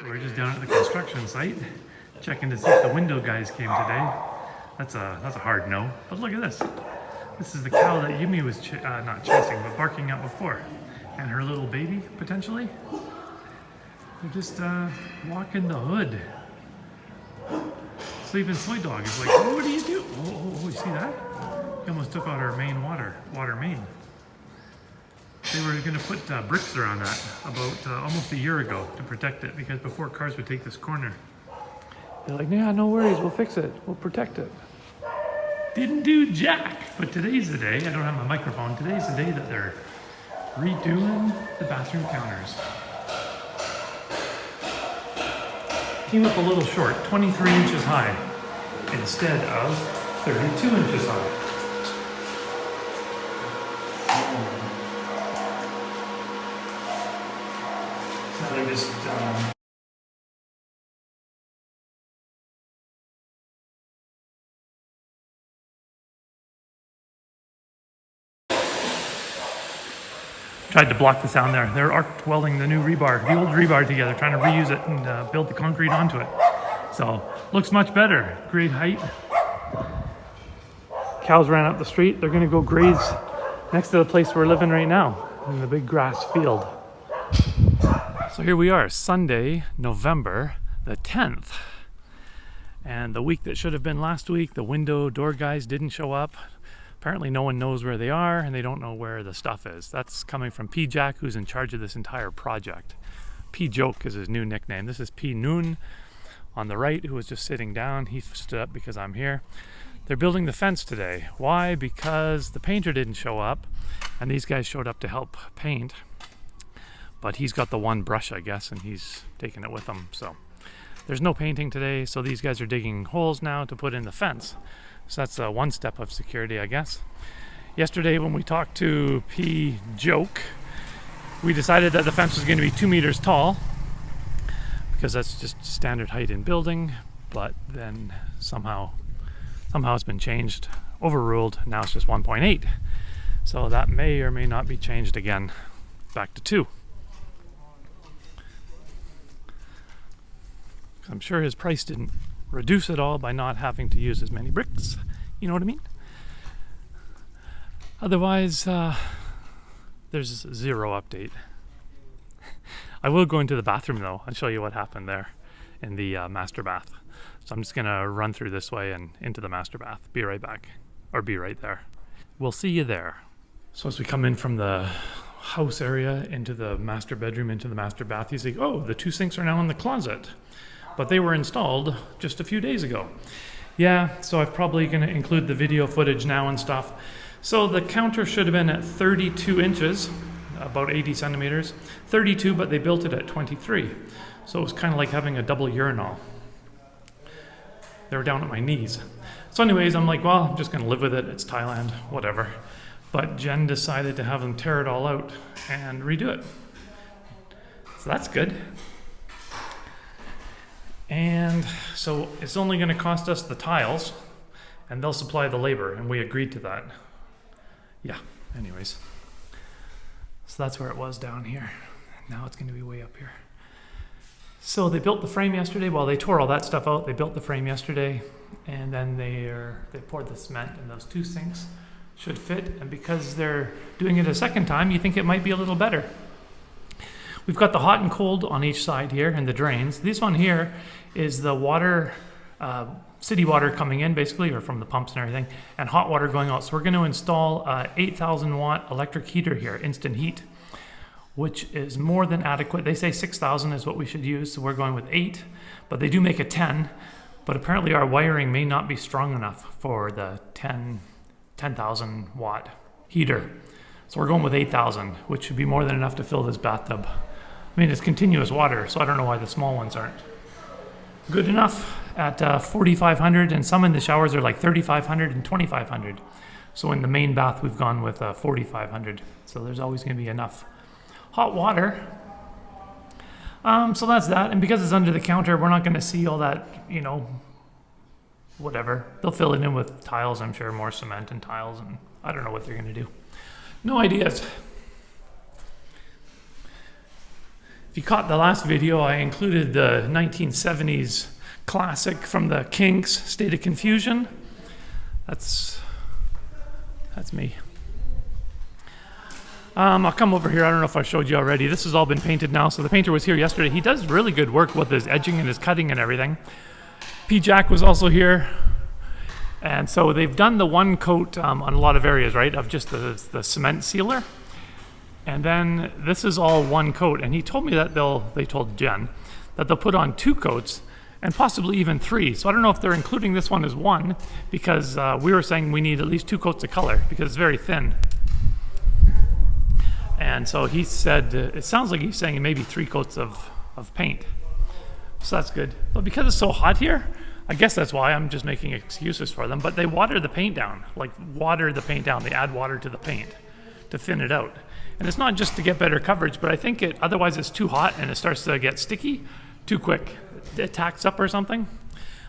We're just down at the construction site, checking to see if the window guys came today. That's a hard no, but look at this. This is the cow that Yumi was not chasing, but barking at before. And her little baby, potentially. They're just walking the hood. So even Soy Dog is like, oh, what do you do? Oh, you see that? He almost took out our main water main. They were going to put bricks around that about almost a year ago to protect it, because before cars would take this corner. They're like, yeah, no worries, we'll fix it, we'll protect it. Didn't do jack, but today's the day. I don't have my microphone. Today's the day that they're redoing the bathroom counters. Came up a little short, 23 inches high instead of 32 inches high. So they're just tried to block the sound there. They're arc welding the new rebar, the old rebar together, trying to reuse it and build the concrete onto it. So, looks much better. Great height. Cows ran up the street. They're gonna go graze next to the place we're living right now, in the big grass field. So here we are, Sunday, November the 10th. And the week that should have been last week, the window door guys didn't show up. Apparently no one knows where they are, and they don't know where the stuff is. That's coming from P. Jack, who's in charge of this entire project. P. Joke is his new nickname. This is P. Noon on the right, who was just sitting down. He stood up because I'm here. They're building the fence today. Why? Because the painter didn't show up, and these guys showed up to help paint. But he's got the one brush, I guess, and he's taking it with him. So there's no painting today, so these guys are digging holes now to put in the fence. So that's one step of security, I guess. Yesterday when we talked to P. Joke, we decided that the fence was going to be 2 meters tall, because that's just standard height in building, but then somehow it's been changed, overruled. Now it's just 1.8. So that may or may not be changed again, back to 2. I'm sure his price didn't reduce it all by not having to use as many bricks. You know what I mean? Otherwise, there's zero update. I will go into the bathroom though and show you what happened there in the master bath. So I'm just gonna run through this way and into the master bath. Be right back, or be right there. We'll see you there. So as we come in from the house area into the master bedroom, into the master bath, you see, oh, the 2 sinks are now in the closet. But they were installed just a few days ago. Yeah, so I'm probably going to include the video footage now and stuff. So the counter should have been at 32 inches, about 80 centimeters. 32, but they built it at 23. So it was kind of like having a double urinal. They were down at my knees. So anyways, I'm like, well, I'm just going to live with it. It's Thailand, whatever. But Jen decided to have them tear it all out and redo it. So that's good. And so it's only going to cost us the tiles, and they'll supply the labor, and we agreed to that. Yeah, anyways. So that's where it was down here. Now it's going to be way up here. So they built the frame yesterday. Well, they tore all that stuff out. They built the frame yesterday, and then they poured the cement, and those 2 sinks should fit. And because they're doing it a second time, you think it might be a little better. We've got the hot and cold on each side here and the drains. This one here is the water, city water coming in basically, or from the pumps and everything, and hot water going out. So we're going to install a 8,000 watt electric heater here, instant heat, which is more than adequate. They say 6,000 is what we should use, so we're going with 8, but they do make a 10. But apparently our wiring may not be strong enough for the 10,000 watt heater. So we're going with 8,000, which should be more than enough to fill this bathtub. I mean, it's continuous water, so I don't know why the small ones aren't good enough at 4,500, and some in the showers are like 3,500 and 2,500. So in the main bath, we've gone with 4,500. So there's always going to be enough hot water. So that's that. And because it's under the counter, we're not going to see all that, whatever. They'll fill it in with tiles, I'm sure, more cement and tiles and I don't know what they're gonna do. No ideas. If you caught the last video, I included the 1970s classic from the Kinks, State of Confusion. That's me. I'll come over here. I don't know if I showed you already. This has all been painted now. So the painter was here yesterday. He does really good work with his edging and his cutting and everything. P. Jack was also here. And so they've done the one coat on a lot of areas, right, of just the cement sealer. And then this is all one coat. And he told me that they told Jen that they'll put on 2 coats and possibly even 3. So I don't know if they're including this one as 1 because we were saying we need at least 2 coats of color because it's very thin. And so he said, it sounds like he's saying maybe 3 coats of paint. So that's good. But because it's so hot here, I guess that's why I'm just making excuses for them. But they water the paint down, like water the paint down. They add water to the paint to thin it out. And it's not just to get better coverage, but I think otherwise it's too hot and it starts to get sticky too quick. It tacks up or something.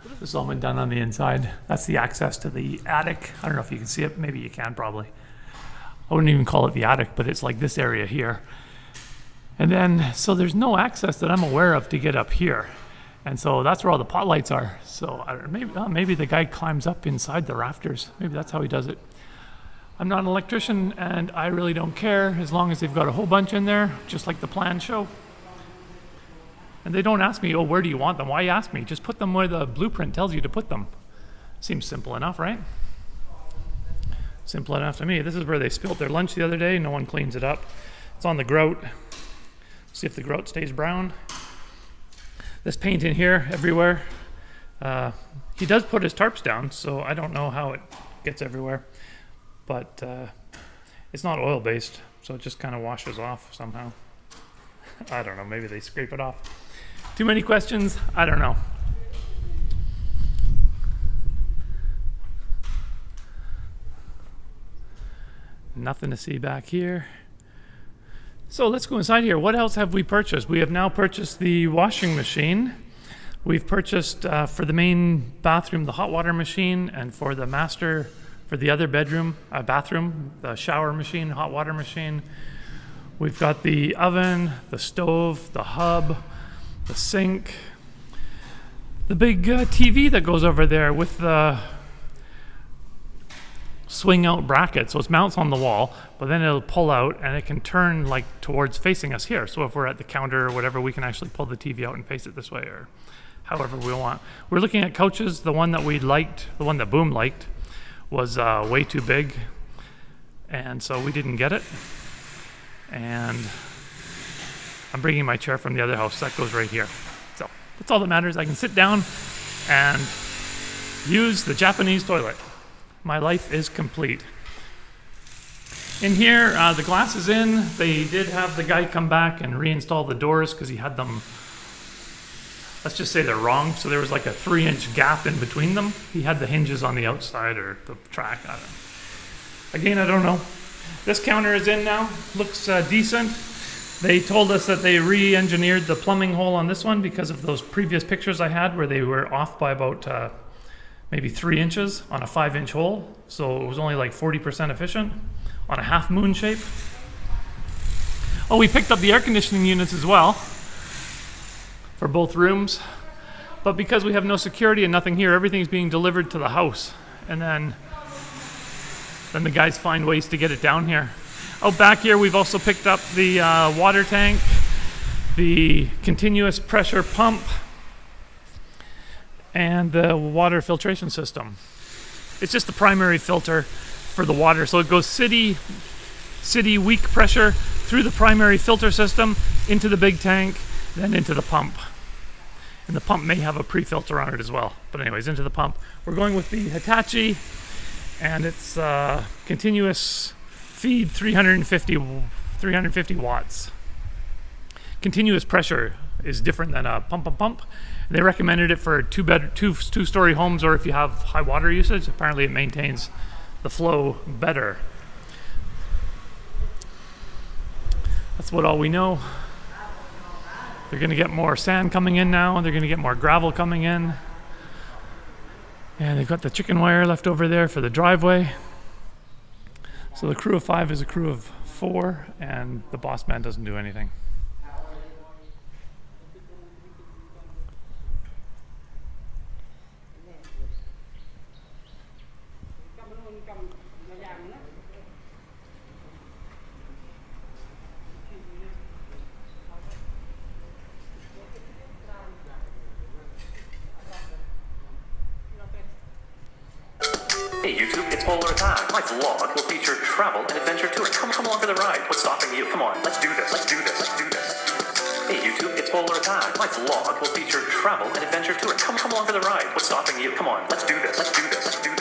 This has all been done on the inside. That's the access to the attic. I don't know if you can see it. Maybe you can probably. I wouldn't even call it the attic, but it's like this area here. And then, so there's no access that I'm aware of to get up here. And so that's where all the pot lights are. So I don't know, maybe the guy climbs up inside the rafters. Maybe that's how he does it. I'm not an electrician and I really don't care as long as they've got a whole bunch in there, just like the plans show. And they don't ask me, oh, where do you want them? Why ask me? Just put them where the blueprint tells you to put them. Seems simple enough, right? Simple enough to me. This is where they spilled their lunch the other day. No one cleans it up. It's on the grout. See if the grout stays brown. There's paint in here everywhere. He does put his tarps down, so I don't know how it gets everywhere. But it's not oil-based, so it just kind of washes off somehow. I don't know, maybe they scrape it off. Too many questions? I don't know. Nothing to see back here. So let's go inside here. What else have we purchased? We have now purchased the washing machine. We've purchased for the main bathroom the hot water machine, and for the master, for the other bedroom, bathroom, the shower machine, hot water machine. We've got the oven, the stove, the hub, the sink, the big TV that goes over there with the swing out bracket. So it mounts on the wall, but then it'll pull out and it can turn like towards facing us here. So if we're at the counter or whatever, we can actually pull the TV out and face it this way or however we want. We're looking at couches. The one that we liked, the one that Boom liked, was way too big. And so we didn't get it. And I'm bringing my chair from the other house. That goes right here. So that's all that matters. I can sit down and use the Japanese toilet. My life is complete. In here, the glass is in. They did have the guy come back and reinstall the doors because he had them, let's just say they're wrong. So there was like a 3-inch gap in between them. He had the hinges on the outside or the track. I don't know. Again, I don't know. This counter is in now. Looks decent. They told us that they re-engineered the plumbing hole on this one because of those previous pictures I had where they were off by about maybe 3 inches on a 5-inch hole. So it was only like 40% efficient on a half moon shape. Oh, we picked up the air conditioning units as well for both rooms. But because we have no security and nothing here, everything's being delivered to the house. And then the guys find ways to get it down here. Out back here, we've also picked up the water tank, the continuous pressure pump, and the water filtration system. It's just the primary filter for the water. So it goes city weak pressure through the primary filter system into the big tank, then into the pump. And the pump may have a pre-filter on it as well. But anyways, into the pump. We're going with the Hitachi, and it's continuous feed 350 watts. Continuous pressure is different than a pump. They recommended it for two-story homes, or if you have high water usage. Apparently it maintains the flow better. That's what all we know. They're going to get more sand coming in now, and they're going to get more gravel coming in. And they've got the chicken wire left over there for the driveway. So the crew of 5 is a crew of 4, and the boss man doesn't do anything. Hey YouTube, it's PolarAttack. My vlog will feature travel and adventure tour. Come along for the ride. What's stopping you? Come on, let's do this. Let's do this. Let's do this. Hey YouTube, it's PolarAttack. My vlog will feature travel and adventure tour. Come along for the ride. What's stopping you? Come on, let's do this. Let's do this. Let's do this.